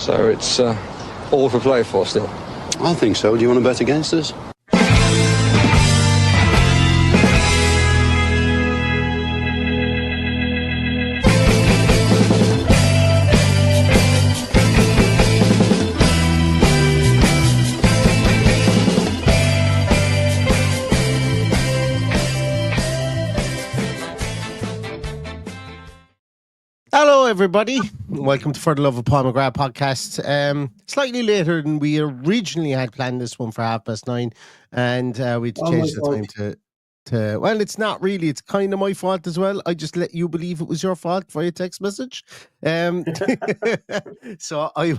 So it's all for play for still. I think so. Do you want to bet against us? Hello, everybody. Welcome to For the Love of Paul McGrath podcast. Slightly later than we originally had planned this one for 9:30, and we changed the time to. Well, it's not really. It's kind of my fault as well. I just let you believe it was your fault via text message. So I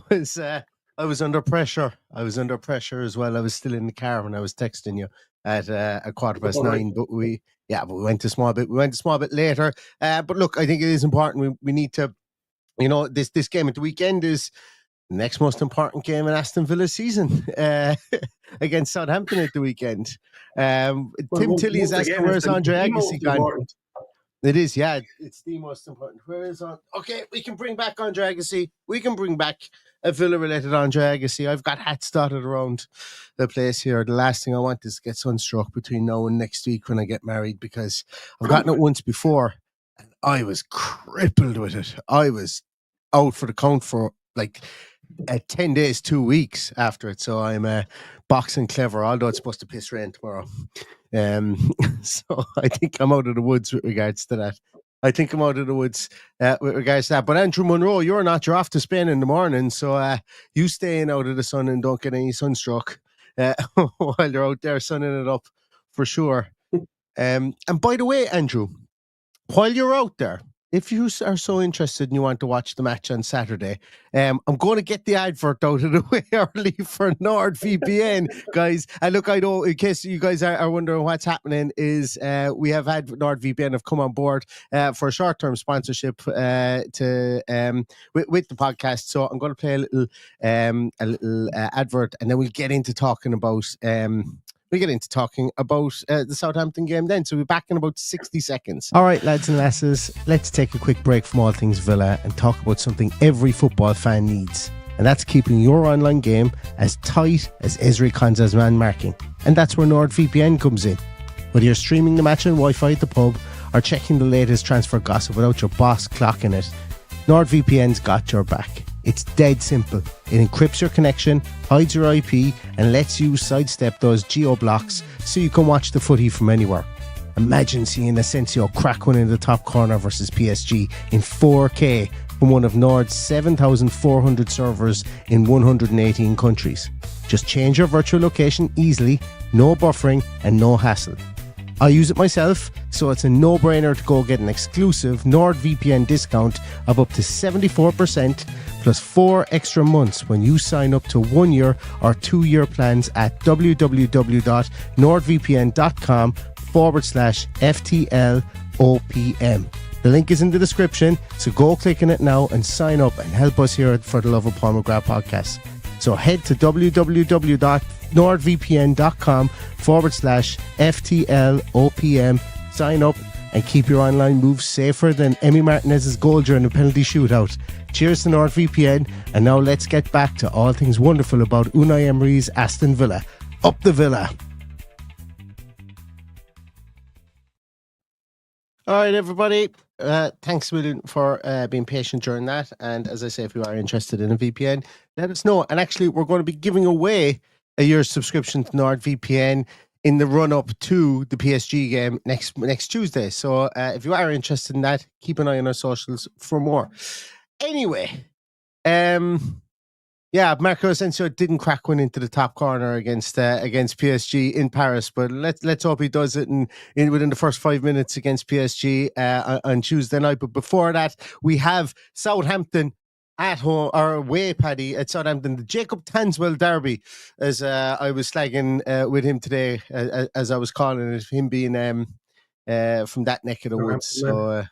was under pressure. I was under pressure as well. I was still in the car when I was texting you at 9:15, but we went a small bit. We went a small bit later. But look, I think it is important. We need to, this game at the weekend is the next most important game in Aston Villa's season against Southampton at the weekend. Tim Tilley is asking, where's Andre Agassi gone? It is, yeah. It's the most important. Where is on? Okay, we can bring back Andre Agassi. We can bring back a Villa-related Andre Agassi. I've got hats dotted around the place here. The last thing I want is to get sunstruck between now and next week when I get married, because I've gotten it once before and I was crippled with it. I was out for the count for like 10 days, 2 weeks after it. So I'm boxing clever, although it's supposed to piss rain tomorrow. So I think I'm out of the woods with regards to that. But Andrew Munro, you're off to Spain in the morning, so you staying out of the sun and don't get any sunstroke while you're out there sunning it up for sure. And by the way, Andrew, while you're out there, if you are so interested and you want to watch the match on Saturday, I'm going to get the advert out of the way early for NordVPN, guys. And look, I know, in case you guys are wondering what's happening, is we have had NordVPN have come on board for a short-term sponsorship with the podcast. So I'm going to play a little advert, and then we'll get into talking about the Southampton game then. So we'll be back in about 60 seconds. All right, lads and lasses, let's take a quick break from all things Villa and talk about something every football fan needs. And that's keeping your online game as tight as Ezri Konsa's man marking. And that's where NordVPN comes in. Whether you're streaming the match on Wi-Fi at the pub or checking the latest transfer gossip without your boss clocking it, NordVPN's got your back. It's dead simple. It encrypts your connection, hides your IP, and lets you sidestep those geo-blocks so you can watch the footy from anywhere. Imagine seeing Asensio crack one in the top corner versus PSG in 4K from one of Nord's 7,400 servers in 118 countries. Just change your virtual location easily, no buffering, and no hassle. I use it myself, so it's a no-brainer to go get an exclusive NordVPN discount of up to 74% plus 4 extra months when you sign up to 1 year or 2 year plans at www.nordvpn.com/FTLoPM. The link is in the description, so go click on it now and sign up and help us here For the Love of Paul McGrath podcast. So head to www.nordvpn.com/FTLoPM, sign up and keep your online moves safer than Emi Martinez's goal during the penalty shootout. Cheers to NordVPN, and now let's get back to all things wonderful about Unai Emery's Aston Villa. Up the Villa! All right, everybody. Thanks a million for being patient during that. And as I say, if you are interested in a VPN, let us know. And actually, we're going to be giving away a year's subscription to NordVPN in the run-up to the PSG game next Tuesday. So if you are interested in that, keep an eye on our socials for more. Anyway, Marco Asensio didn't crack one into the top corner against PSG in Paris, but let's hope he does it within the first 5 minutes against PSG on Tuesday night. But before that, we have Southampton at home, or away, Paddy, at Southampton, the Jacob Tanswell derby, as I was slagging with him today, as I was calling it, him being from that neck of the woods. So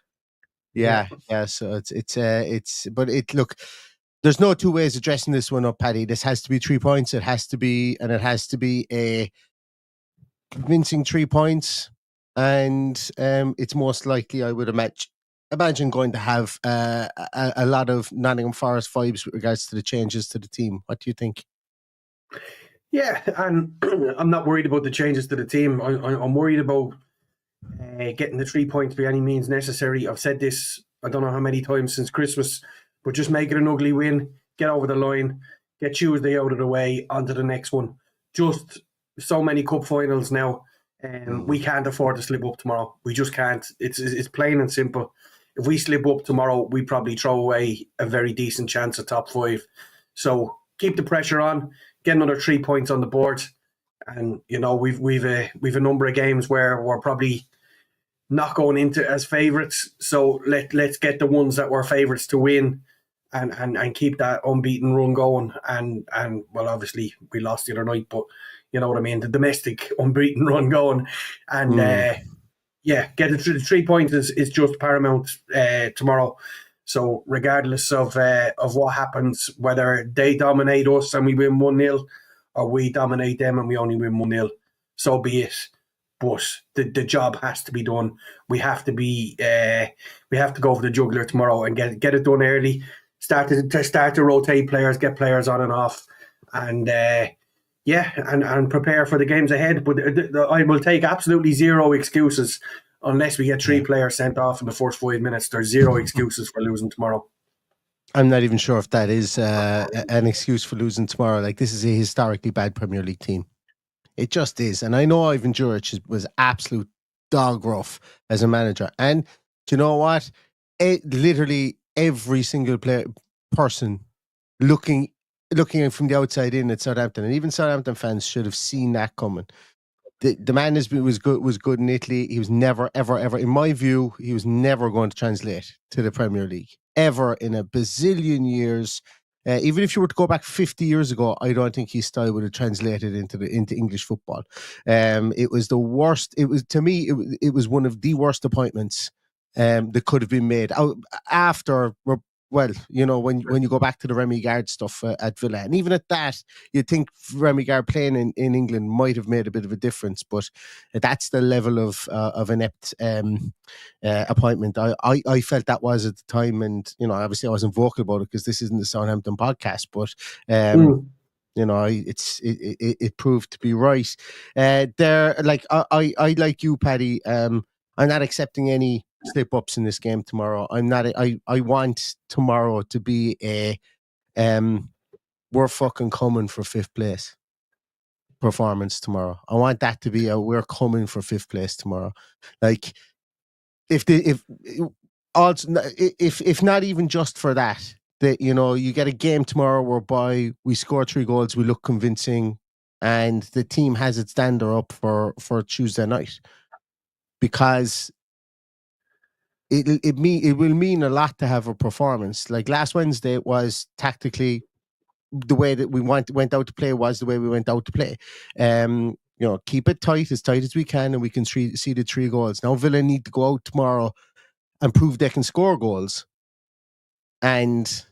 so it's look. There's no two ways of dressing this one up, Paddy. This has to be 3 points. It has to be a convincing 3 points. And it's most likely, I would imagine, imagine going to have a lot of Nottingham Forest vibes with regards to the changes to the team. What do you think? Yeah, and I'm not worried about the changes to the team. I'm worried about getting the 3 points by any means necessary. I've said this, I don't know how many times since Christmas, but just make it an ugly win, get over the line, get Tuesday out of the way, onto the next one. Just so many cup finals now, and we can't afford to slip up tomorrow. We just can't. It's plain and simple. If we slip up tomorrow, we probably throw away a very decent chance at top 5. So keep the pressure on, get another 3 points on the board. And, you know, we've a number of games where we're probably not going into as favourites. So let's get the ones that were favourites to win and keep that unbeaten run going. And well, obviously we lost the other night, but you know what I mean, the domestic unbeaten run going. And get the 3 points is just paramount tomorrow. So regardless of what happens, whether they dominate us and we win 1-0, or we dominate them and we only win 1-0, so be it. But the job has to be done. We have to go for the jugular tomorrow and get it done early. Start to rotate players, get players on and off, and and prepare for the games ahead. But I will take absolutely zero excuses unless we get 3 players sent off in the first 5 minutes. There's zero excuses for losing tomorrow. I'm not even sure if that is an excuse for losing tomorrow. Like, this is a historically bad Premier League team. It just is. And I know Ivan Juric was absolute dog rough as a manager. And do you know what? Literally every single person looking from the outside in at Southampton, and even Southampton fans should have seen that coming. The man was good in Italy. He was never, ever, ever, in my view, he was never going to translate to the Premier League. Ever in a bazillion years. Even if you were to go back 50 years ago, I don't think his style would have translated into English football. It was the worst. It was, to me, it was one of the worst appointments that could have been made after. Well, you know, when you go back to the Remy Gard stuff at Villa, and even at that, you'd think Remy Gard playing in England might have made a bit of a difference, but that's the level of inept appointment. I felt that was at the time, and you know, obviously I wasn't vocal about it because this isn't the Southampton podcast, but you know, it proved to be right. There, like I like you, Paddy. I'm not accepting any slip-ups in this game tomorrow. I'm not. I want tomorrow to be a we're fucking coming for 5th place performance tomorrow. I want that to be a we're coming for 5th place tomorrow. Like, if not even just for that, that, you know, you get a game tomorrow whereby we score 3 goals, we look convincing, and the team has its dander up for Tuesday night, because it will mean a lot to have a performance. Like last Wednesday, it was tactically the way that we went out to play was the way we went out to play. You know, keep it tight as we can, and we can see the 3 goals. Now Villa need to go out tomorrow and prove they can score goals, and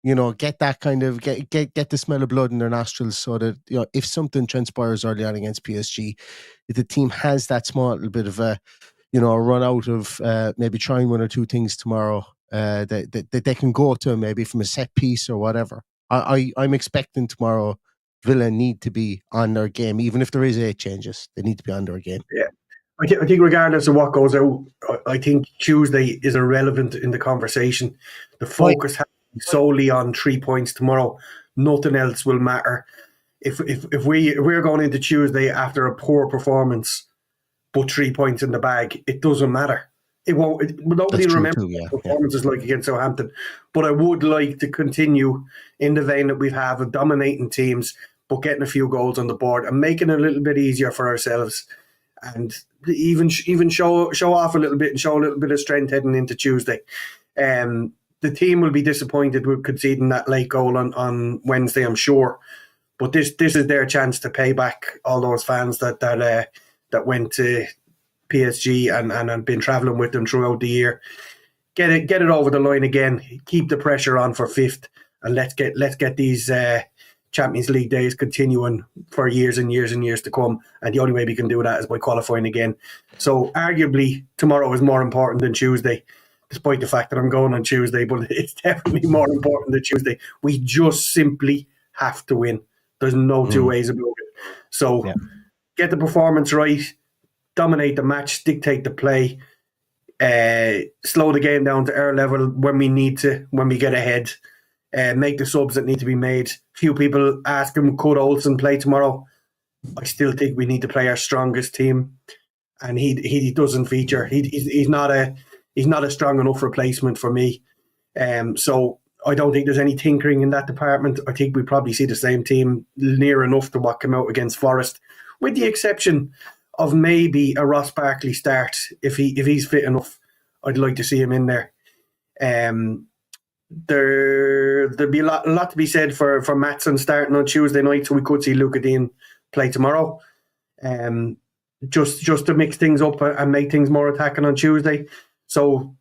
you know, get that kind of get the smell of blood in their nostrils, so that, you know, if something transpires early on against PSG, if the team has that small little bit of a, you know, a run out of maybe trying 1 or 2 things tomorrow that they can go to, maybe from a set piece or whatever. I'm expecting tomorrow Villa need to be on their game, even if there is 8 changes. They need to be on their game. Yeah, I think regardless of what goes out, I think Tuesday is irrelevant in the conversation. The focus has to be solely on 3 points tomorrow. Nothing else will matter. If we're going into Tuesday after a poor performance, but 3 points in the bag, it doesn't matter. It won't. Nobody remembers what performances like against Southampton. But I would like to continue in the vein that we have of dominating teams, but getting a few goals on the board and making it a little bit easier for ourselves, and even show off a little bit and show a little bit of strength heading into Tuesday. The team will be disappointed with conceding that late goal on Wednesday, I'm sure. But this is their chance to pay back all those fans that went to PSG and been travelling with them throughout the year. Get it over the line again. Keep the pressure on for 5th, and let's get these Champions League days continuing for years and years and years to come. And the only way we can do that is by qualifying again. So arguably tomorrow is more important than Tuesday. despite the fact that I'm going on Tuesday, but it's definitely more important than Tuesday. We just simply have to win. There's no two ways about it. So get the performance right, dominate the match, dictate the play, slow the game down to our level when we need to, when we get ahead, make the subs that need to be made. Few people ask him, could Olsen play tomorrow? I still think we need to play our strongest team, and he doesn't feature. He's not a strong enough replacement for me. So I don't think there's any tinkering in that department. I think we probably see the same team near enough to what came out against Forest, with the exception of maybe a Ross Barkley start. If he's fit enough, I'd like to see him in there. There'd be a lot to be said for Maatsen starting on Tuesday night, so we could see Luca Dean play tomorrow. Just to mix things up and make things more attacking on Tuesday. So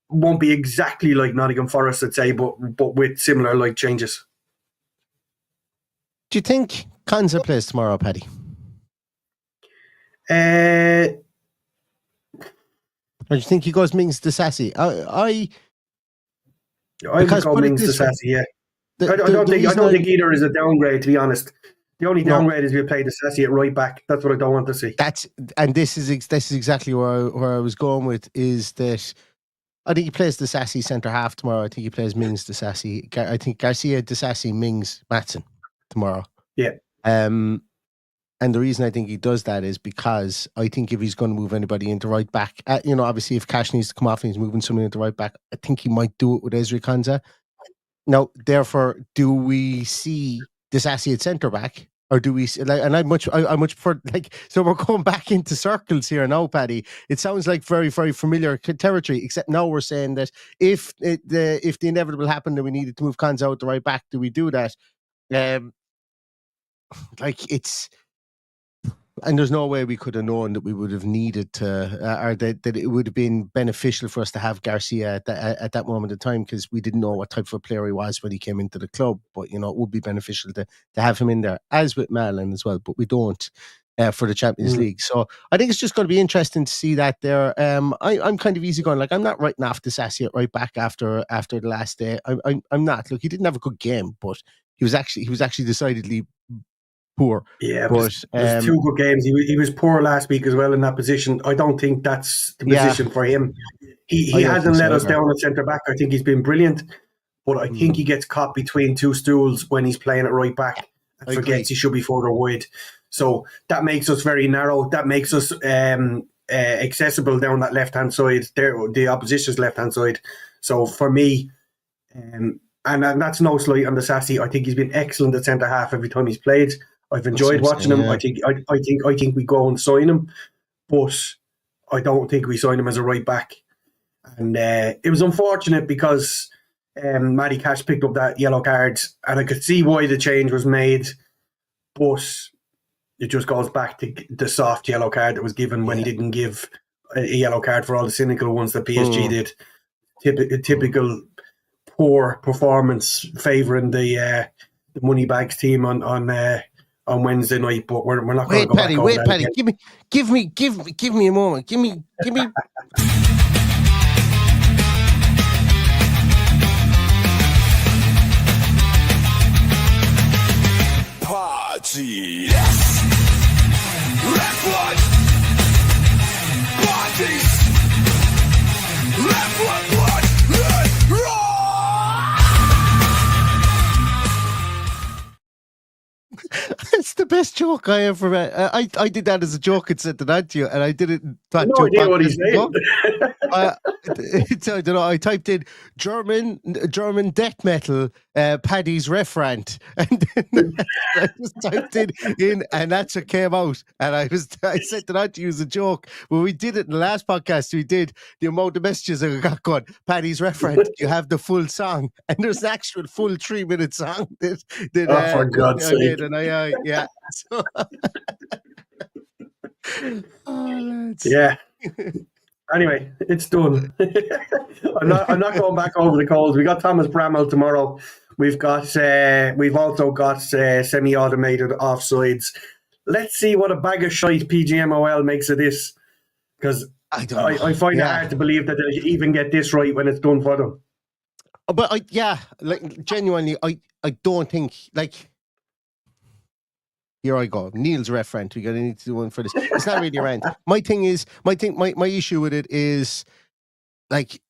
won't be exactly like Nottingham Forest, I'd say, but with similar like changes. Do you think Konza plays tomorrow, Paddy? Or do you think he goes Mings to Sassy? I would go Mings to Sassy, yeah. I don't think either is a downgrade, to be honest. The only downgrade is we play the Sassy at right back. That's what I don't want to see. This is exactly where I was going with, is that I think he plays the Sassy centre half tomorrow. I think he plays Mings to Sassy. I think Garcia, de Sassy, Mings, Maatsen tomorrow. Yeah. And the reason I think he does that is because I think if he's going to move anybody into right back, obviously if Cash needs to come off and he's moving somebody into right back, I think he might do it with Ezri Konza. Now, therefore, do we see de Sassy at centre back? Or do we, and I much prefer, so we're going back into circles here now, Paddy. It sounds like very, very familiar territory, except now we're saying that if the inevitable happened and we needed to move Konza out the right back, do we do that? And there's no way we could have known that we would have needed to, or that it would have been beneficial for us to have Garcia at that moment in time, because we didn't know what type of a player he was when he came into the club. But, it would be beneficial to have him in there, as with Marlon as well. But we don't for the Champions League. So I think it's just going to be interesting to see that there. I'm kind of easy going. I'm not writing off the Sassy at right back after the last day. I'm not. Look, he didn't have a good game, but he was actually decidedly poor. Yeah, but there's two good games. He was poor last week as well in that position. I don't think that's the position for him. He hasn't let us down at centre back. I think he's been brilliant, but I think he gets caught between two stools when he's playing at right back and forgets he should be further wide. So that makes us very narrow. That makes us accessible down that left hand side, the opposition's left hand side. So for me, and that's no slight on the Sassy. I think he's been excellent at centre half every time he's played. I've enjoyed watching him. I think we go and sign him, but I don't think we sign him as a right back. And it was unfortunate because Matty Cash picked up that yellow card, and I could see why the change was made, but it just goes back to the soft yellow card that was given when he didn't give a yellow card for all the cynical ones that PSG did. Typical poor performance favouring the Moneybags team on Wednesday night, but we're not going to go Paddy, back over that Paddy, again. Give me a moment. Give me. Party, yes. Left one. Parties. Left one. It's the best joke I ever read. I did that as a joke and sent it out to you, and I didn't. No idea what he's saying. I don't know. I typed in German death metal Paddy's referent, and then I just typed it in, and that's what came out. And I sent it out to you as a joke. When we did it in the last podcast, we did the amount of messages I got going. Paddy's referent. You have the full song, and there's an actual full 3-minute song that for God's sake. And yeah. So, yeah. Anyway, it's done. I'm not going back over the calls. We got Thomas Bramall tomorrow. We've also got semi-automated offsides. Let's see what a bag of shite PGMOL makes of this, because I don't know. I find it hard to believe that they'll even get this right when it's done for them. But genuinely, I don't think, like, here I go. Neil's referent. We're going to need to do one for this. It's not really a rant. My issue with it is, like,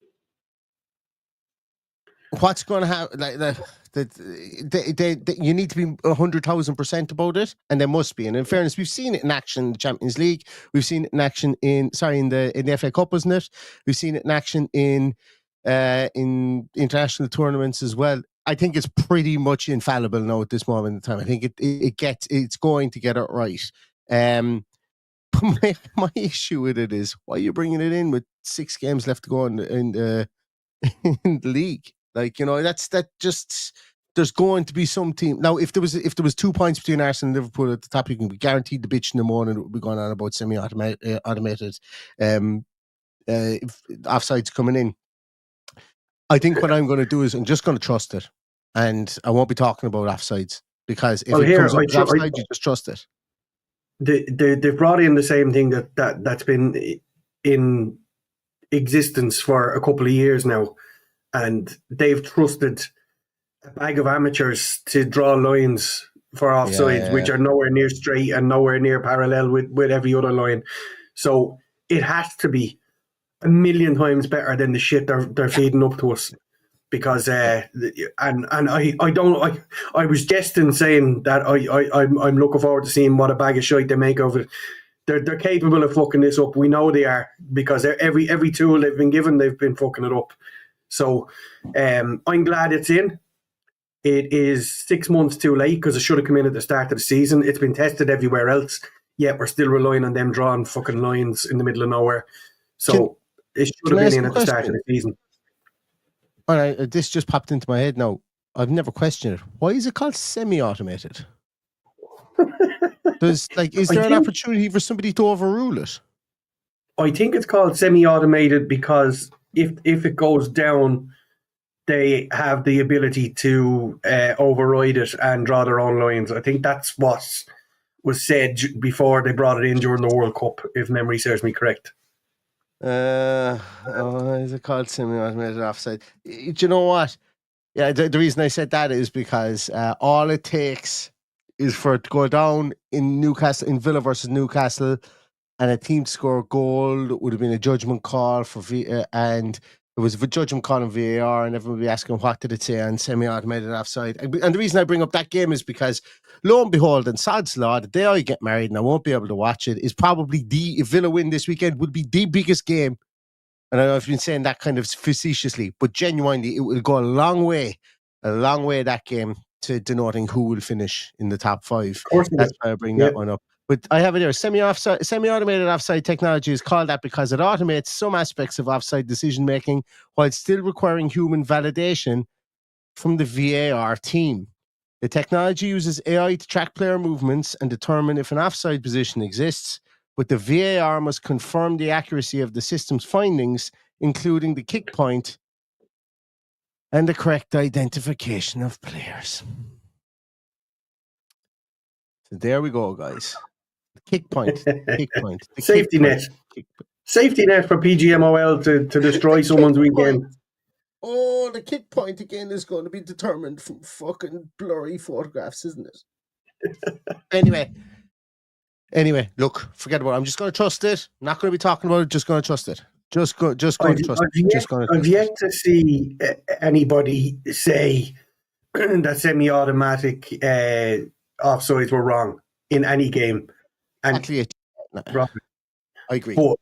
what's going to happen? Like, you need to be 100,000% about it, and there must be. And in fairness, we've seen it in action in the Champions League. We've seen it in action in the FA Cup, wasn't it? We've seen it in action in international tournaments as well. I think it's pretty much infallible now at this moment in time. I think it's going to get it right. But my issue with it is, why are you bringing it in with 6 games left to go in the league? Like, there's going to be some team. Now, if there was 2 points between Arsenal and Liverpool at the top, you can be guaranteed the bitch in the morning. It would be going on about semi-automated offsides coming in. I think what I'm going to do is I'm just going to trust it, and I won't be talking about offsides, because if it comes up as offside, you just trust it. They've brought in the same thing that's been in existence for a couple of years now, and they've trusted a bag of amateurs to draw lines for offsides, which are nowhere near straight and nowhere near parallel with every other line. So it has to be a million times better than the shit they're feeding up to us, because I was jesting saying that I'm looking forward to seeing what a bag of shite they make of it. They're capable of fucking this up. We know they are, because every tool they've been given, they've been fucking it up. So I'm glad it's in. It is 6 months too late, because it should have come in at the start of the season. It's been tested everywhere else, yet we're still relying on them drawing fucking lines in the middle of nowhere. So it should have been in at the start of the season. All right, this just popped into my head now. I've never questioned it. Why is it called semi-automated? Is there an opportunity for somebody to overrule it? I think it's called semi-automated because if it goes down, they have the ability to override it and draw their own lines. I think that's what was said before they brought it in during the World Cup, if memory serves me correct. Is it called semi-automated offside? Do you know what? Yeah, the reason I said that is because all it takes is for it to go down in Villa versus Newcastle, and a team to score a goal. It would have been a judgment call and it was a judgment call on VAR, and everyone would be asking, what did it say on semi-automated offside? And the reason I bring up that game is because, lo and behold, and sod's law, the day I get married and I won't be able to watch it, is probably if Villa win this weekend, would be the biggest game. And I know I've been saying that kind of facetiously, but genuinely, it will go a long way, that game, to denoting who will finish in the top 5. That's why I bring that one up. But I have it here. Semi-automated offside technology is called that because it automates some aspects of offside decision-making while still requiring human validation from the VAR team. The technology uses AI to track player movements and determine if an offside position exists, but the VAR must confirm the accuracy of the system's findings, including the kick point and the correct identification of players. So there we go, guys. Kick point. Safety net. Safety net for PGMOL to destroy someone's weekend. Oh, the kick point again is going to be determined from fucking blurry photographs, isn't it? Anyway, look, forget about it. I'm just going to trust it. I'm not going to be talking about it. Just going to trust it. Just going to trust it. I've yet to see anybody say that semi-automatic offsides were wrong in any game. And I agree. But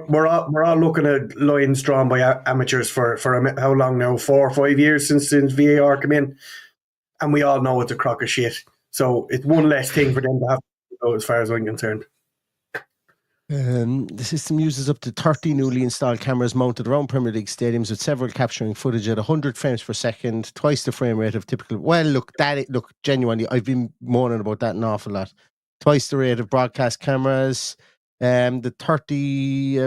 we're all looking at lines drawn by amateurs for how long now? 4 or 5 years since VAR came in, and we all know it's a crock of shit. So it's one less thing for them to have to go, as far as I'm concerned. The system uses up to 30 newly installed cameras mounted around Premier League stadiums, with several capturing footage at 100 frames per second, twice the frame rate of typical. Well, look, genuinely, I've been moaning about that an awful lot. Twice the rate of broadcast cameras. The 30.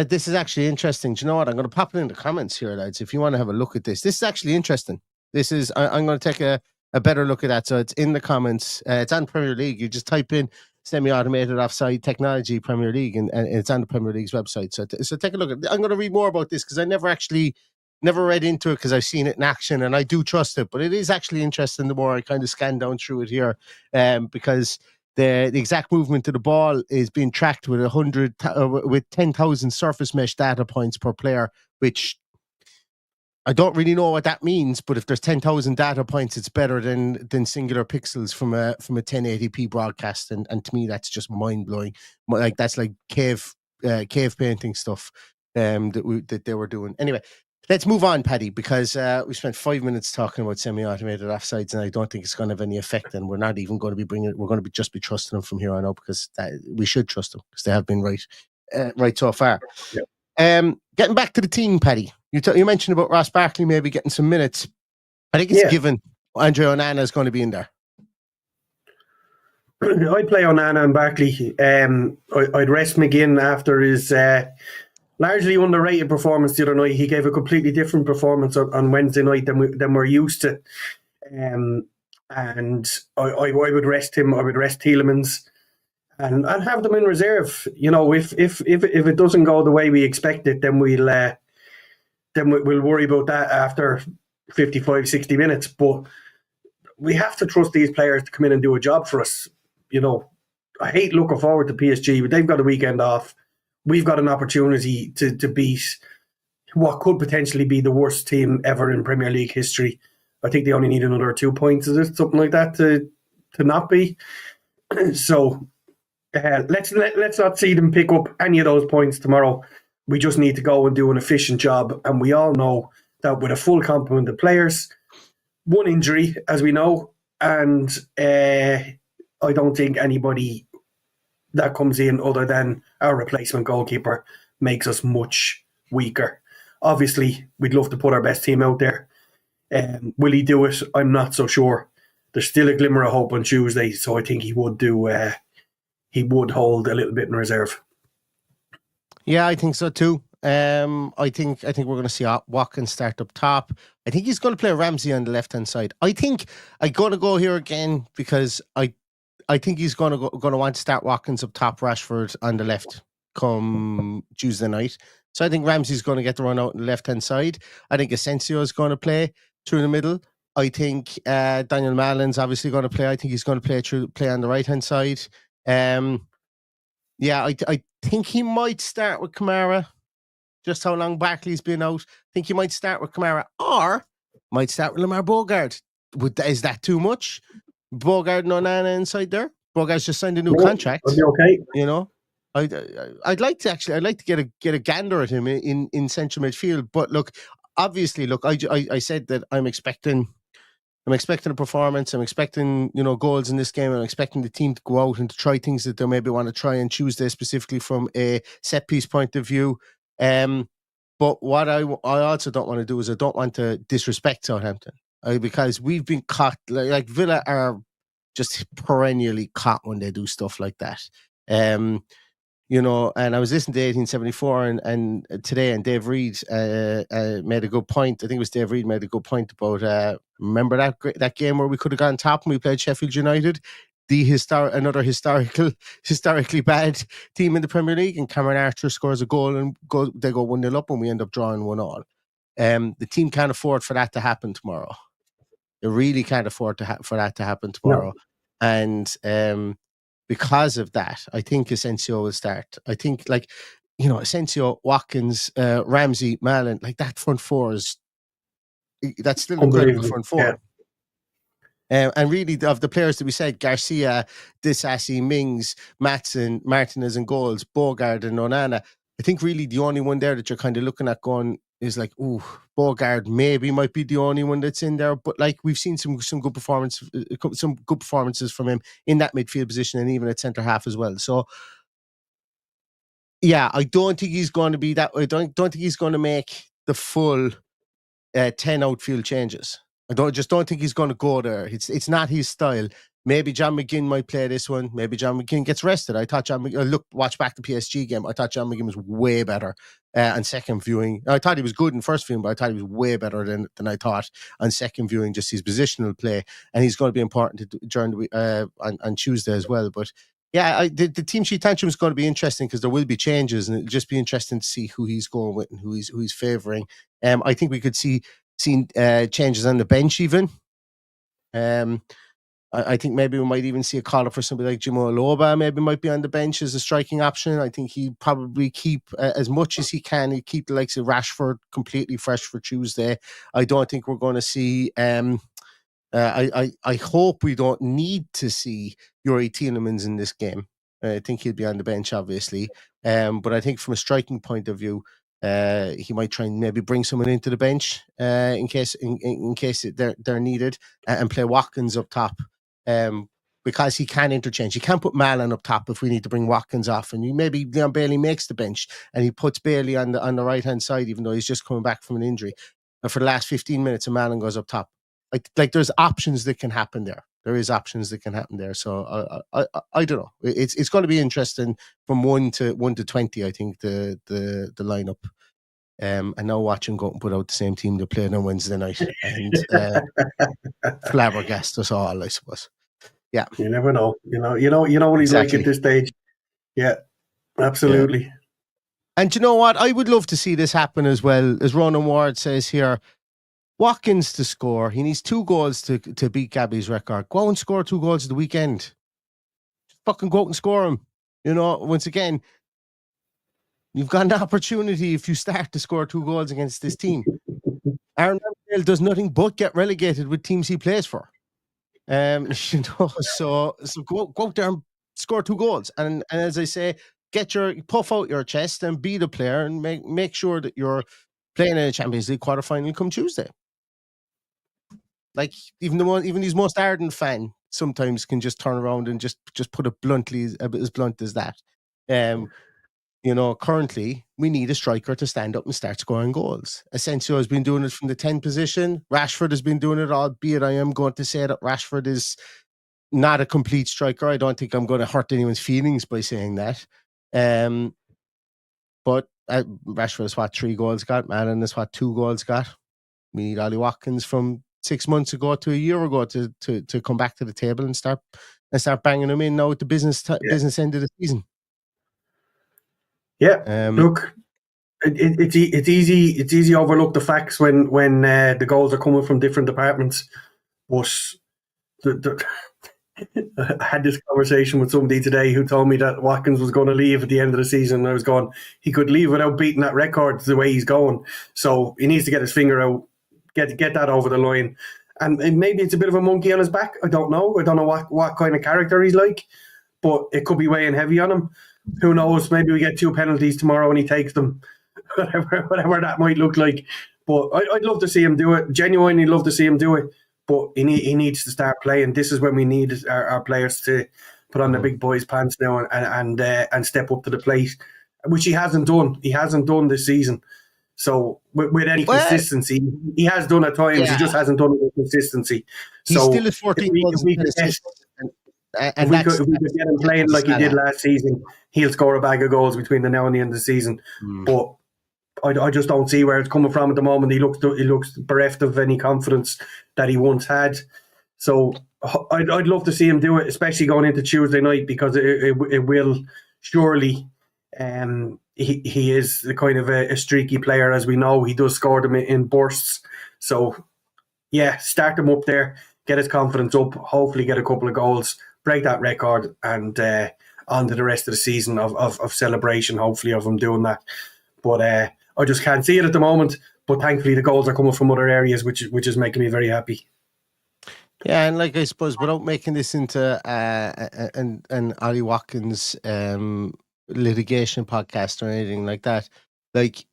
This is actually interesting. Do you know what? I'm going to pop it in the comments here, lads, if you want to have a look at this. This is actually interesting. I'm going to take a better look at that. So it's in the comments. It's on Premier League. You just type in semi-automated offside technology Premier League, and it's on the Premier League's website. So take a look. I'm going to read more about this because I never read into it because I've seen it in action and I do trust it. But it is actually interesting the more I kind of scan down through it here, because the exact movement of the ball is being tracked with 10,000 surface mesh data points per player, which I don't really know what that means, but if there's 10,000 data points, it's better than singular pixels from a 1080p broadcast, and to me that's just mind blowing. Like that's like cave painting stuff that they were doing. Anyway, let's move on, Paddy, because we spent 5 minutes talking about semi-automated offsides, and I don't think it's going to have any effect. And we're not even going to be bringing it. We're going to just be trusting them from here on out because we should trust them because they have been right so far. Yeah. Getting back to the team, Paddy. You mentioned about Ross Barkley maybe getting some minutes. I think it's given Andre Onana is going to be in there. I'd play Onana and Barkley. I'd rest McGinn after his largely underrated performance the other night. He gave a completely different performance on Wednesday night than we're used to. And I would rest him. I would rest Tielemans and have them in reserve. You know, if it doesn't go the way we expect it, then we'll worry about that after 55, 60 minutes. But we have to trust these players to come in and do a job for us. You know, I hate looking forward to PSG, but they've got a weekend off. We've got an opportunity to beat what could potentially be the worst team ever in Premier League history. I think they only need another 2 points, is it? Something like that to not be. So let's not see them pick up any of those points tomorrow. We just need to go and do an efficient job. And we all know that with a full complement of players, one injury, as we know, and I don't think anybody that comes in other than our replacement goalkeeper makes us much weaker. Obviously, we'd love to put our best team out there. Will he do it? I'm not so sure. There's still a glimmer of hope on Tuesday, so I think he would do. He would hold a little bit in reserve. Yeah, I think so too. I think we're going to see Watkins start up top. I think he's going to play Ramsey on the left hand side. I think I'm going to go here again because I think he's going to want to start Watkins up top, Rashford on the left come Tuesday night. So I think Ramsey's going to get the run out on the left hand side. I think Asensio is going to play through the middle. I think Daniel Malin's obviously going to play. I think he's going to play on the right hand side. Yeah, I think he might start with Kamara. Just how long Barkley's been out. I think he might start with Kamara or might start with Lamar Bogard. Is that too much? Bogard and Onana inside there. Bogart's just signed a new contract. I'll be okay. You know, I'd like to get a gander at him in central midfield. But look, obviously, I said that I'm expecting a performance. I'm expecting, goals in this game. I'm expecting the team to go out and to try things that they maybe want to try on Tuesday, specifically from a set piece point of view. But what I also don't want to do is I don't want to disrespect Southampton because we've been caught. Like Villa are just perennially caught when they do stuff like that. And I was listening to 1874 and today, and Dave Reid made a good point. I think it was Dave Reid made a good point about remember that game where we could have gone top and we played Sheffield United, another historically bad team in the Premier League, and Cameron Archer scores a goal and they go 1-0 up and we end up drawing 1-1. The team can't afford for that to happen tomorrow. They really can't afford for that to happen tomorrow. No. And because of that, I think Asensio will start. I think, Asensio, Watkins, Ramsey, Malin, that front four that's still an incredible front four. Yeah. And really, of the players that we said, Garcia, Disasi, Mings, Maatsen, Martinez and goals, Bogard and Onana, I think really the only one there that you're kind of looking at going is Bogard maybe might be the only one that's in there, but we've seen some good performances from him in that midfield position and even at centre half as well. So yeah, I don't think he's going to be that. I don't think he's going to make the full 10 outfield changes. I don't think he's going to go there. It's not his style. Maybe John McGinn might play this one. Maybe John McGinn gets rested. I thought watch back the PSG game. I thought John McGinn was way better on second viewing. I thought he was good in first viewing, but I thought he was way better than I thought on second viewing, just his positional play. And he's going to be important during on Tuesday as well. But Yeah, the team sheet tantrum is going to be interesting because there will be changes, and it'll just be interesting to see who he's going with and who he's favouring. I think we could see changes on the bench even. I think maybe we might even see a call up for somebody like Jimo Aloba. Maybe might be on the bench as a striking option. I think he'd probably keep as much as he can. He'd keep the likes of Rashford completely fresh for Tuesday. I don't think we're going to see. I hope we don't need to see Yuri Tielemans in this game. I think he'll be on the bench, obviously. But I think from a striking point of view, he might try and maybe bring someone into the bench in case they're needed, and play Watkins up top. Because he can interchange. He can't put Malin up top if we need to bring Watkins off. And maybe Leon Bailey makes the bench and he puts Bailey on the right-hand side, even though he's just coming back from an injury. And for the last 15 minutes, and Malin goes up top. Like there's options that can happen there. There is options that can happen there. So I don't know. It's going to be interesting from 1 to 20. I think the lineup. And now watch him go and put out the same team that played on Wednesday night and flabbergast us all, I suppose. Yeah, you never know. You know what he's like at this stage. Yeah, absolutely. Yeah. And you know what? I would love to see this happen as well. As Ronan Ward says here, Watkins to score. He needs 2 goals to beat Gabby's record. Go out and score 2 goals at the weekend. Just fucking go out and score them. Once again, you've got an opportunity if you start to score 2 goals against this team. Aaron Ramsdale does nothing but get relegated with teams he plays for. So go out there and score 2 goals. And as I say, puff out your chest and be the player and make sure that you're playing in a Champions League quarterfinal come Tuesday. Like even his most ardent fan sometimes can just turn around and just put it bluntly, as blunt as that. Currently we need a striker to stand up and start scoring goals. Asensio has been doing it from the 10 position. Rashford has been doing it, albeit I am going to say that Rashford is not a complete striker. I don't think I'm going to hurt anyone's feelings by saying that. But Rashford has 3 goals got. Malin has 2 goals got. We need Ollie Watkins from 6 months ago to a year ago to come back to the table and start banging them in now at the business end of the season. Yeah, look, it's easy to overlook the facts when the goals are coming from different departments. But I had this conversation with somebody today who told me that Watkins was going to leave at the end of the season. And I was going, he could leave without beating that record the way he's going. So he needs to get his finger out, get that over the line. And maybe it's a bit of a monkey on his back. I don't know. I don't know what kind of character he's like, but it could be weighing heavy on him. Who knows? Maybe we get 2 penalties tomorrow and he takes them, whatever that might look like. But I'd love to see him do it. Genuinely love to see him do it. But he needs to start playing. This is when we need our players to put on the big boys' pants now and step up to the plate, which he hasn't done. He hasn't done this season. So with any consistency, he has done at times. Yeah. He just hasn't done it with consistency. He's still at 14 goals. If we could get him playing like he did last season, he'll score a bag of goals between the now and the end of the season. But I just don't see where it's coming from at the moment. He looks bereft of any confidence that he once had. So I'd love to see him do it, especially going into Tuesday night, because it will surely. He is the kind of a streaky player, as we know. He does score them in bursts. So yeah, start him up there, get his confidence up, hopefully get a couple of goals, break that record, and on to the rest of the season of celebration, hopefully, of him doing that. But I just can't see it at the moment. But thankfully, the goals are coming from other areas, which is making me very happy. Yeah, and like I suppose, without making this into an Ollie Watkins litigation podcast or anything like that, like,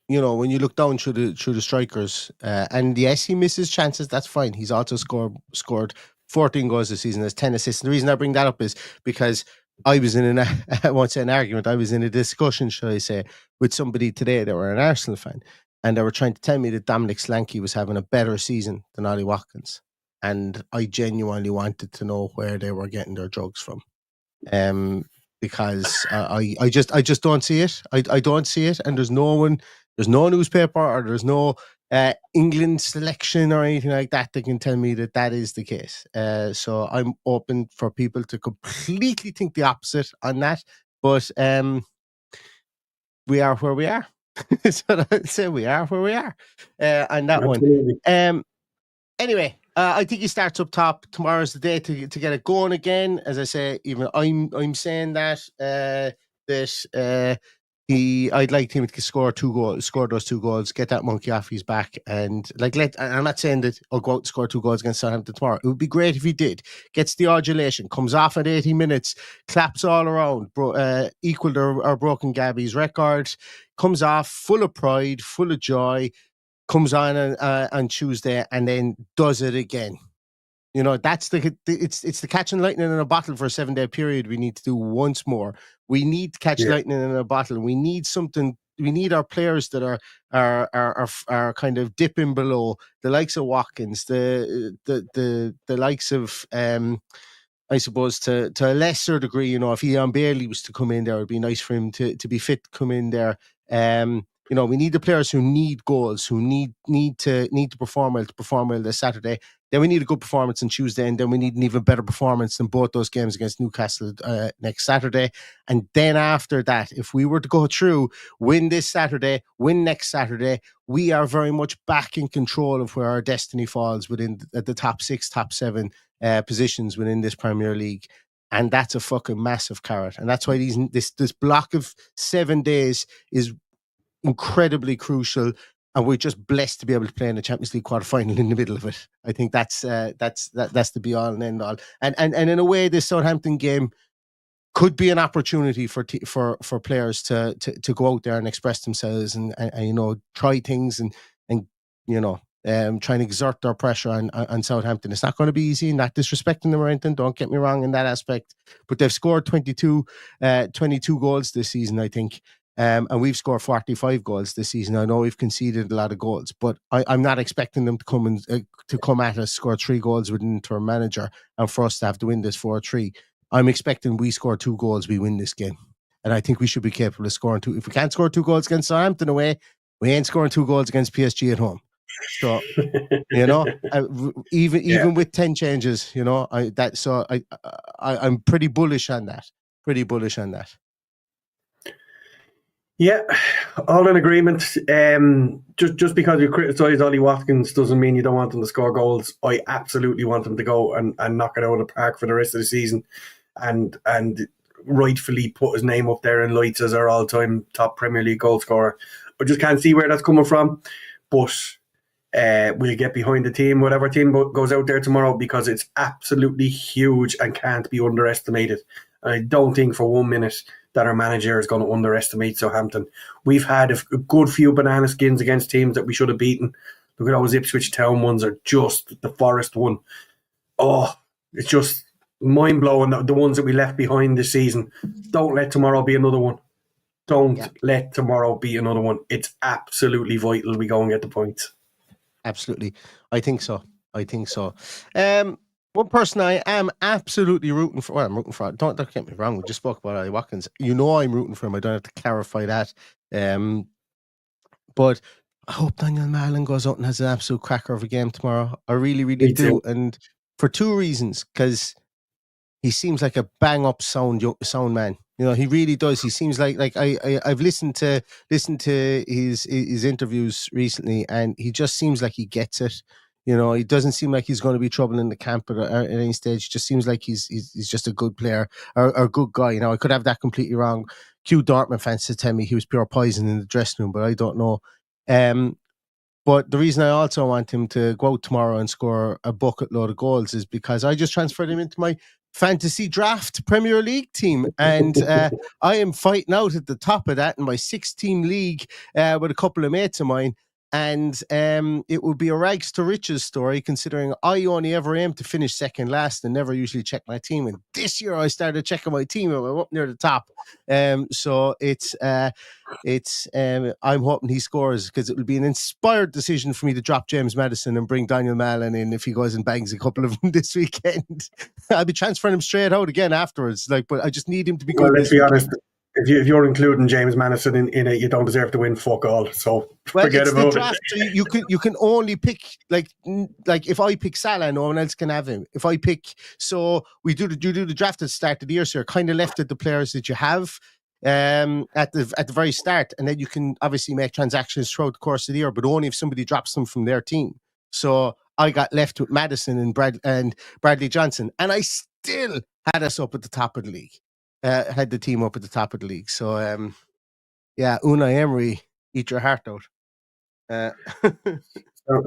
when you look down through the strikers, and yes, he misses chances. That's fine. He's also scored 14 goals this season. Has 10 assists. And the reason I bring that up is because I was in I won't say an argument. I was in a discussion, shall I say, with somebody today that were an Arsenal fan, and they were trying to tell me that Dominic Solanke was having a better season than Ollie Watkins, and I genuinely wanted to know where they were getting their drugs from, because I just don't see it. I don't see it, and there's no newspaper or there's no England selection or anything like that can tell me that is the case. So I'm open for people to completely think the opposite on that. But we are where we are. So I'd say we are where we are on that Absolutely. one. Anyway, I think he starts up top. Tomorrow's the day to get it going again. As I say, even I'm saying that I'd like him to score those 2 goals, get that monkey off his back, and I'm not saying that I'll go out and score 2 goals against Southampton tomorrow. It would be great if he did. Gets the adulation, comes off at 80 minutes, claps all around, equaled our broken Gabby's record, comes off full of pride, full of joy, comes on Tuesday and then does it again. You know, that's it's the catching lightning in a bottle for a 7-day period. We need to do once more. We need to catch lightning in a bottle. We need something. We need our players that are kind of dipping below, the likes of Watkins, the likes of I suppose to a lesser degree. You know, if Ian Bailey was to come in there, it'd be nice for him to be fit to come in there. You know, we need the players who need goals, who need to perform well this Saturday. Then we need a good performance on Tuesday, and then we need an even better performance than both those games against Newcastle next Saturday. And then after that, if we were to go through, win this Saturday, win next Saturday, we are very much back in control of where our destiny falls within the top 6, top 7 positions within this Premier League. And that's a fucking massive carrot. And that's why this block of 7 days is incredibly crucial, and we're just blessed to be able to play in the Champions League quarterfinal in the middle of it. I think that's the be all and end all. And in a way, this Southampton game could be an opportunity for players to go out there and express themselves and you know, try things and you know, try and exert their pressure on Southampton. It's not going to be easy, not disrespecting them or anything, don't get me wrong in that aspect, but they've scored 22 goals this season, I think. And we've scored 45 goals this season. I know we've conceded a lot of goals, but I'm not expecting them to come at us, score 3 goals with an interim manager, and for us to have to win this 4-3. I'm expecting we score 2 goals, we win this game. And I think we should be capable of scoring 2. If we can't score 2 goals against Southampton away, we ain't scoring 2 goals against PSG at home. So, you know, even with 10 changes, you know, I'm pretty bullish on that. Yeah, all in agreement. Just because you criticise Ollie Watkins doesn't mean you don't want him to score goals. I absolutely want him to go and knock it out of the park for the rest of the season, and rightfully put his name up there in lights as our all-time top Premier League goal scorer. I just can't see where that's coming from, but we'll get behind the team, whatever team goes out there tomorrow, because it's absolutely huge and can't be underestimated. And I don't think for 1 minute that our manager is going to underestimate Southampton. We've had a good few banana skins against teams that we should have beaten. Look at those Ipswich Town ones, or just the Forest one. Oh, it's just mind-blowing, the ones that we left behind this season. Don't let tomorrow be another one. Let tomorrow be another one. It's absolutely vital we go and get the points. Absolutely. I think so. One person I am absolutely rooting for, well, I'm rooting for, don't get me wrong, we just spoke about Ollie Watkins. You know I'm rooting for him, I don't have to clarify that. But I hope Daniel Marlin goes out and has an absolute cracker of a game tomorrow. I really, really do. And for 2 reasons, because he seems like a bang-up sound man. You know, he really does. He seems like I've listened to his interviews recently, and he just seems like he gets it. You know, he doesn't seem like he's going to be trouble in the camp at any stage. It just seems like he's just a good player or a good guy. You know, I could have that completely wrong. Dortmund fans to tell me he was pure poison in the dressing room, but I don't know. But the reason I also want him to go out tomorrow and score a bucket load of goals is because I just transferred him into my fantasy draft Premier League team, and I am fighting out at the top of that in my 6-team league with a couple of mates of mine. And it would be a rags to riches story, considering I only ever aim to finish second last and never usually check my team. And this year I started checking my team and I'm up near the top. So I'm hoping he scores, because it will be an inspired decision for me to drop James Maddison and bring Daniel Mallon in if he goes and bangs a couple of them this weekend. I'll be transferring him straight out again afterwards. But I just need him to be good. Well, let's be honest. if you're including James Madison in it, you don't deserve to win fuck all. So Well, forget it's the about draft. So you can only pick like if I pick Salah, no one else can have him. If I pick, so you do the draft at the start of the year, so you're kind of left at the players that you have at the very start, and then you can obviously make transactions throughout the course of the year, but only if somebody drops them from their team. So I got left with Madison and Bradley Johnson, and I still had us up at the top of the league. Had the team up at the top of the league. So yeah, Unai Emery, eat your heart out.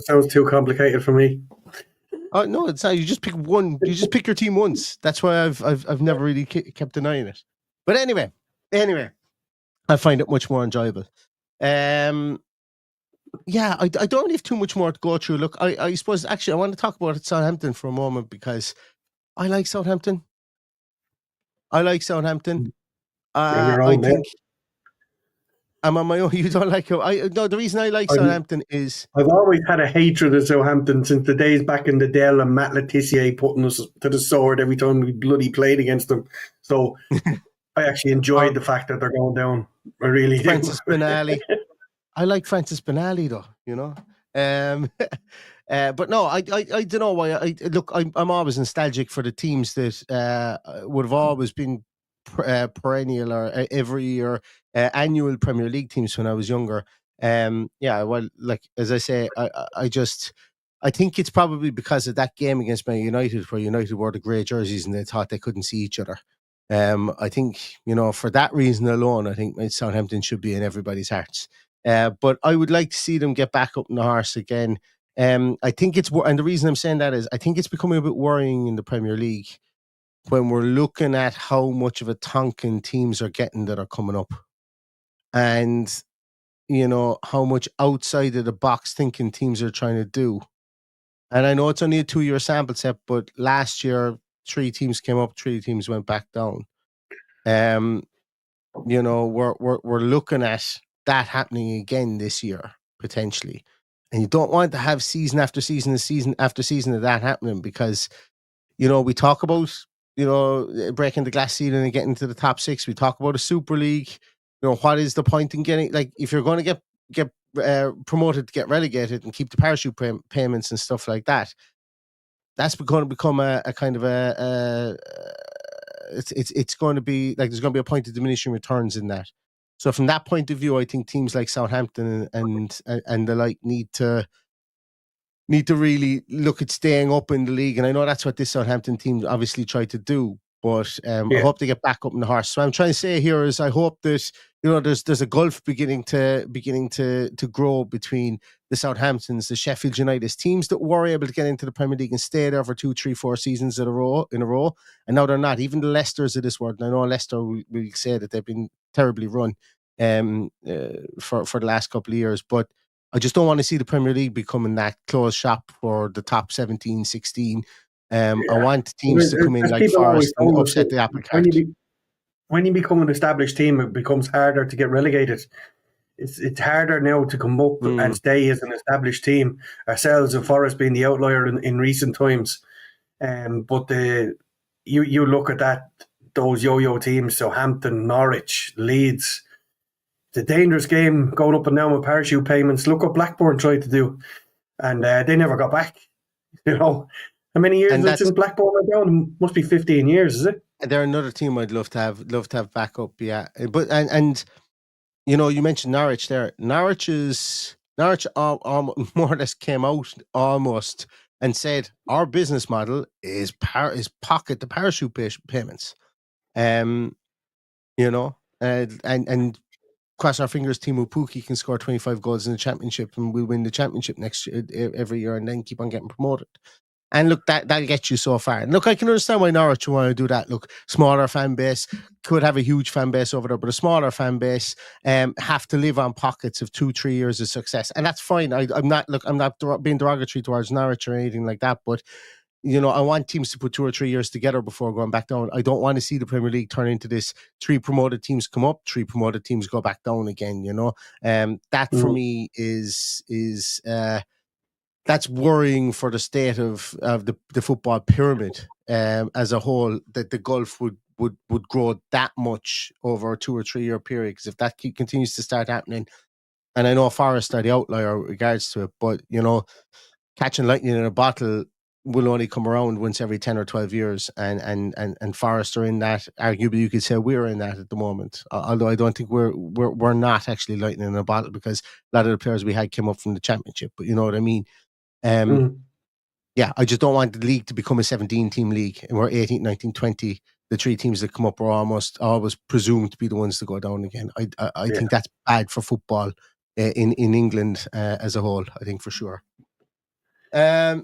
Sounds too complicated for me. Oh no, it's not. You just pick one. You just pick your team once. That's why I've never really kept denying it. But anyway, I find it much more enjoyable. Yeah, I don't really have too much more to go through. Look, I suppose actually I want to talk about Southampton for a moment because I like Southampton. I think I'm on my own. You don't like it. No, the reason I like Southampton is I've always had a hatred of Southampton since the days back in the Dell and Matt Letitia putting us to the sword every time we bloody played against them. So I actually enjoyed the fact that they're going down. I really Francis do. Benali. I like Francis Benali though, you know. But no, I don't know why. I'm always nostalgic for the teams that would have always been perennial or every year annual Premier League teams when I was younger. Yeah, well, like as I say, I think it's probably because of that game against Man United where United wore the grey jerseys and they thought they couldn't see each other. I think, for that reason alone, I think Southampton should be in everybody's hearts. But I would like to see them get back up in the horse again. I think and the reason I'm saying that is I think it's becoming a bit worrying in the Premier League when we're looking at how much of a tonkin teams are getting that are coming up. And, how much outside of the box thinking teams are trying to do. And I know it's only a 2-year sample set, but last year, 3 teams came up, 3 teams went back down. We're looking at that happening again this year, potentially. And you don't want to have season after season and season after season of that happening because, we talk about, breaking the glass ceiling and getting to the top 6. We talk about a Super League. What is the point in getting, like, if you're going to get promoted to get relegated and keep the parachute payments and stuff like that, that's going to become a kind of it's going to be like there's going to be a point of diminishing returns in that. So from that point of view, I think teams like Southampton and the like need to really look at staying up in the league. And I know that's what this Southampton team obviously tried to do, but I hope they get back up in the horse. So what I'm trying to say here is I hope that there's a gulf beginning to grow between the Southamptons, the Sheffield United teams that were able to get into the Premier League and stay there for 2, 3, 4 seasons in a row, and now they're not. Even the Leicesters of this world. And I know Leicester will say that they've been terribly run for the last couple of years, but I just don't want to see the Premier League becoming that closed shop for the top 17, 16. I want teams to come in like Forest and upset the apple cart. When you become an established team, it becomes harder to get relegated. It's harder now to come up and stay as an established team. Ourselves and Forest being the outlier in recent times. But you look at those yo-yo teams, Southampton, Norwich, Leeds. It's a dangerous game going up and down with parachute payments. Look what Blackburn tried to do, and they never got back. How many years since Blackburn went down? It must be 15 years, is it? They're another team I'd love to have back up, yeah. But and you mentioned Norwich there. Norwich more or less came out almost and said our business model is pocket the parachute payments, and cross our fingers, Timo Pukki can score 25 goals in the championship and we'll win the championship next year, every year, and then keep on getting promoted. And look, that'll get you so far. And look, I can understand why Norwich want to do that. Look, smaller fan base, could have a huge fan base over there, but a smaller fan base have to live on pockets of 2-3 years of success. And that's fine. I'm not being derogatory towards Norwich or anything like that, but I want teams to put 2 or 3 years together before going back down. I don't want to see the Premier League turn into this 3 promoted teams come up, 3 promoted teams go back down again, That for me is that's worrying for the state of the football pyramid as a whole, that the gulf would would grow that much over a 2 or 3 year period. Because if that continues to start happening, and I know Forest are the outlier with regards to it, but catching lightning in a bottle will only come around once every 10 or 12 years, and Forest are in that. Arguably, you could say we're in that at the moment. Although I don't think we're not actually lightning in a bottle, because a lot of the players we had came up from the Championship. But you know what I mean. Yeah, I just don't want the league to become a 17-team league, and we're 18, 19, 20. The 3 teams that come up are almost always presumed to be the ones to go down again. I think that's bad for football in England as a whole. I think for sure. I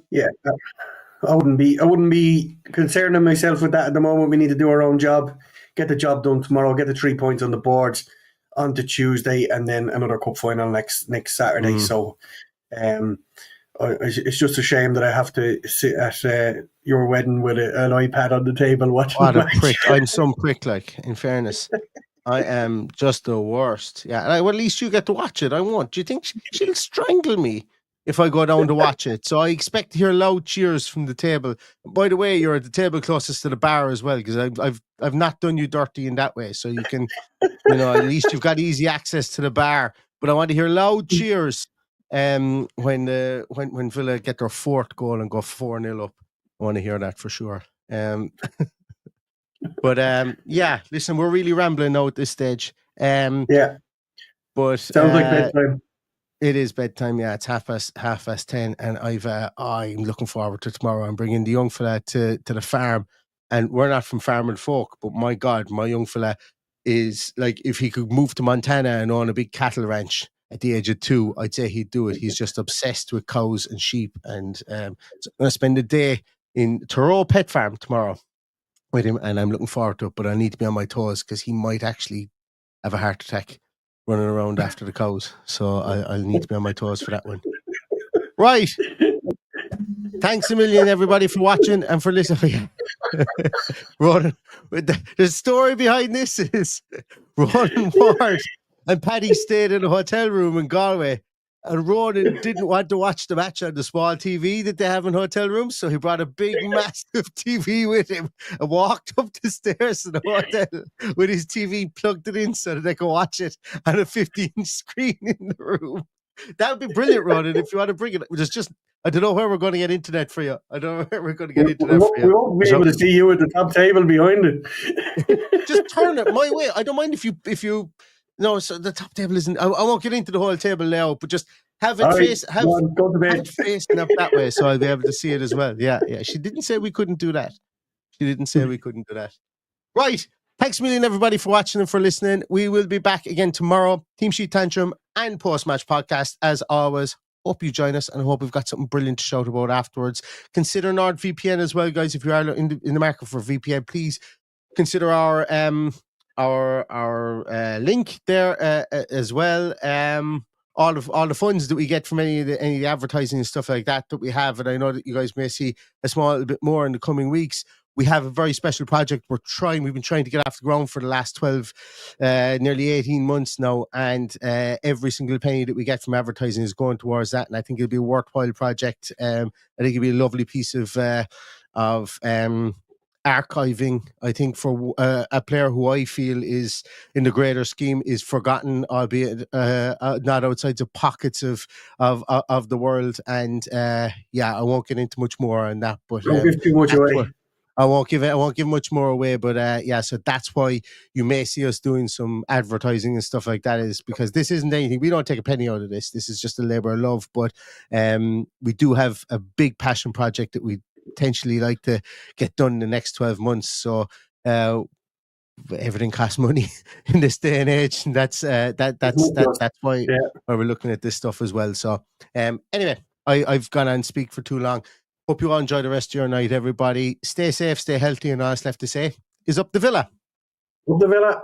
wouldn't be concerning myself with that at the moment. We need to do our own job, get the job done tomorrow, get the 3 points on the boards on to Tuesday, and then another cup final next Saturday. So it's just a shame that I have to sit at your wedding with an iPad on the table watching. What a prick! I'm some prick. Like, in fairness, I am just the worst. Yeah, well, at least you get to watch it. I won't. Do you think she'll strangle me if I go down to watch it? So I expect to hear loud cheers from the table. By the way, you're at the table closest to the bar as well, because I've not done you dirty in that way. So you can, at least you've got easy access to the bar. But I want to hear loud cheers when Villa get their 4th goal and go 4-0 up. I want to hear that for sure. But listen, we're really rambling now at this stage. But sounds like bedtime. It is bedtime. Yeah, it's half past 10, and I'm looking forward to tomorrow. I'm bringing the young fella to the farm, and we're not from farming folk, but my God, my young fella is like, if he could move to Montana and own a big cattle ranch at the age of 2, I'd say he'd do it. He's just obsessed with cows and sheep, and so I'm going to spend a day in Thoreau Pet Farm tomorrow with him, and I'm looking forward to it. But I need to be on my toes, because he might actually have a heart attack running around after the cows. So I'll need to be on my toes for that one. Right. Thanks a million, everybody, for watching and for listening. Ronan, the story behind this is Ronan Ward and Paddy stayed in a hotel room in Galway, and Ronan didn't want to watch the match on the small TV that they have in hotel rooms, so he brought a big, massive TV with him and walked up the stairs to the hotel with his TV, plugged it in so that they could watch it on a 15-inch screen in the room. That would be brilliant, Ronan, if you want to bring it. I don't know where we're going to get internet for you. I don't know where we're going to get internet for you. We won't be able to see you at the top table behind it. Just turn it my way. I don't mind if you. No, so the top table isn't. I won't get into the whole table layout, but just have it facing up that way, so I'll be able to see it as well. Yeah. She didn't say we couldn't do that. Right. Thanks a million, everybody, for watching and for listening. We will be back again tomorrow. Team Sheet Tantrum and post-match podcast, as always. Hope you join us, and I hope we've got something brilliant to shout about afterwards. Consider NordVPN as well, guys. If you are in the market for VPN, please consider our link there as well. All the funds that we get from any of the advertising and stuff like that we have, and I know that you guys may see a small bit more in the coming weeks. We have a very special project we've been trying to get off the ground for the last 12, nearly 18 months now, and every single penny that we get from advertising is going towards that, and I think it'll be a worthwhile project. I think it'll be a lovely piece of archiving, I think, for a player who I feel is, in the greater scheme, is forgotten, albeit not outside the pockets of the world. And I won't get into much more on that, but don't give too much away. I won't give much more away, but so that's why you may see us doing some advertising and stuff like that, is because this isn't anything. We don't take a penny out of this. This is just a labour of love, but we do have a big passion project that we potentially like to get done in the next 12 months. So everything costs money in this day and age, and that's why we're looking at this stuff as well. So anyway, I've gone on and speak for too long. Hope you all enjoy the rest of your night, everybody. Stay safe, stay healthy, and all that's left to say is up the Villa. Up the Villa.